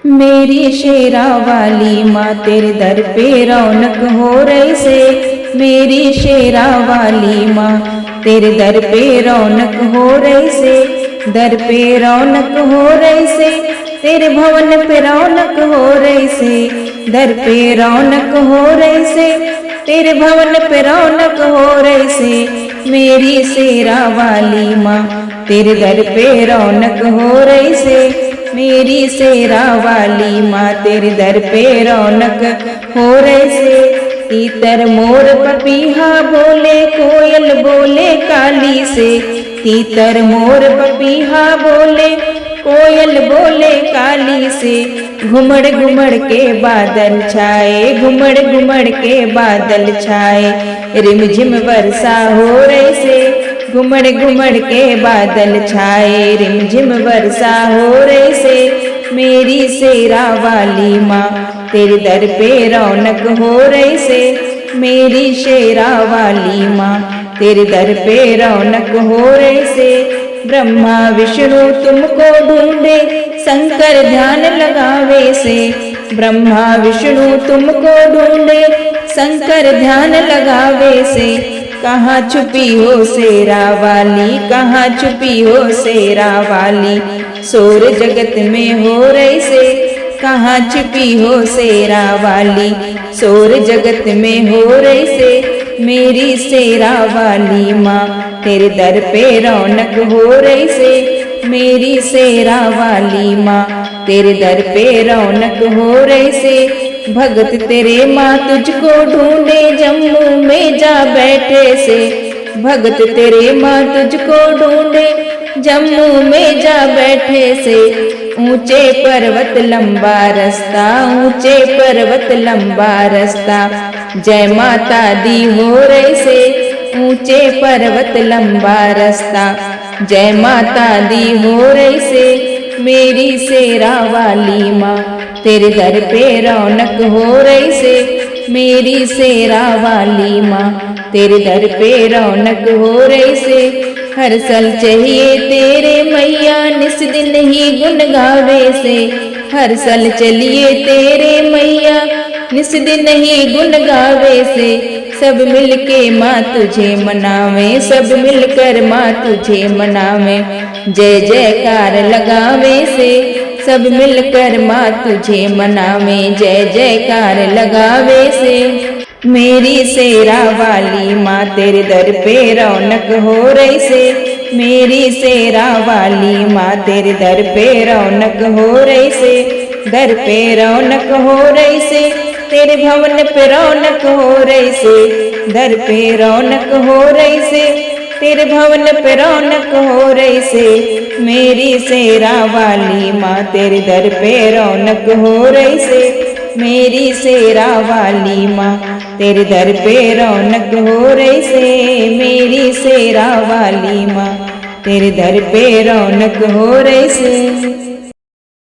मेरी शेरा वाली माँ तेरे दर पे रौनक हो रही से। मेरी शेरा वाली माँ तेरे दर पे रौनक हो रही से। दर पे रौनक हो रही से, तेरे भवन पे रौनक हो रही से। दर पे रौनक हो रही से, तेरे भवन पे रौनक हो रही से। मेरी शेरा वाली माँ तेरे दर पे रौनक हो रही से। मेरी शेरा वाली माँ तेरे दर पे रौनक हो रही से। तीतर मोर पपीहा बोले, कोयल बोले काली से। तीतर मोर पपीहा बोले, कोयल बोले काली से। घुमड़ घुमड़ के बादल छाए, घुमड़ घुमड़ के बादल छाए। रिमझिम वर्षा हो रही से। घुमड़ घुमड़ के बादल छाए, रिमझिम वर्षा हो रही से। मेरी शेरा वाली माँ तेरे दर पे रौनक हो रही से। मेरी शेरा वाली माँ तेरे दर पे रौनक हो रही से। ब्रह्मा विष्णु तुमको ढूंढे, शंकर ध्यान लगावे से। ब्रह्मा विष्णु तुमको ढूंढे, शंकर ध्यान लगावे से। कहाँ छुपी हो शेरा वाली, कहाँ छुपी हो शेरा वाली। शोर जगत में हो रही से, कहाँ छुपी हो शेरा वाली। शोर जगत में हो रही से। मेरी शेरा वाली माँ तेरे दर पे रौनक हो रही से। मेरी शेरा वाली माँ तेरे दर पे रौनक हो रही से। भगत तेरे माँ तुझको ढूंढे, जम्मू में जा बैठे से। भगत तेरे माँ तुझको ढूंढे, जम्मू में जा बैठे से। ऊंचे पर्वत लंबा रास्ता, ऊंचे पर्वत लंबा रास्ता। जय माता दी हो रही से। ऊंचे पर्वत लंबा रास्ता, जय माता दी हो रही से। मेरी शेरा वाली माँ तेरे दर पे रौनक हो रही से। मेरी शेरा वाली माँ तेरे दर पे रौनक हो रही से। हर साल चाहिए तेरे मैया, निस दिन ही गुन गावे से। हर साल चलिए तेरे मैया, निस दिन ही गुन गावे से। सब मिलके माँ तुझे मनावे, सब मिलकर माँ तुझे मनावे। जय जयकार लगावे से, सब मिलकर माँ तुझे मनावे। जय जयकार लगावे से। मेरी शेरा वाली माँ तेरे दर पे रौनक हो रही से। मेरी शेरा वाली माँ तेरे दर पे रौनक हो रही से। दर पे रौनक हो रही से, तेरे भवन पे रौनक हो रही से। दर पे रौनक हो रही से, तेरे भवन पे रौनक हो रही से। मेरी शेरा वाली माँ तेरे दर पे रौनक हो रही से। मेरी शेरा वाली माँ तेरे दर पे रौनक हो रही से। मेरी शेरा वाली माँ तेरे दर पे रौनक हो रही से।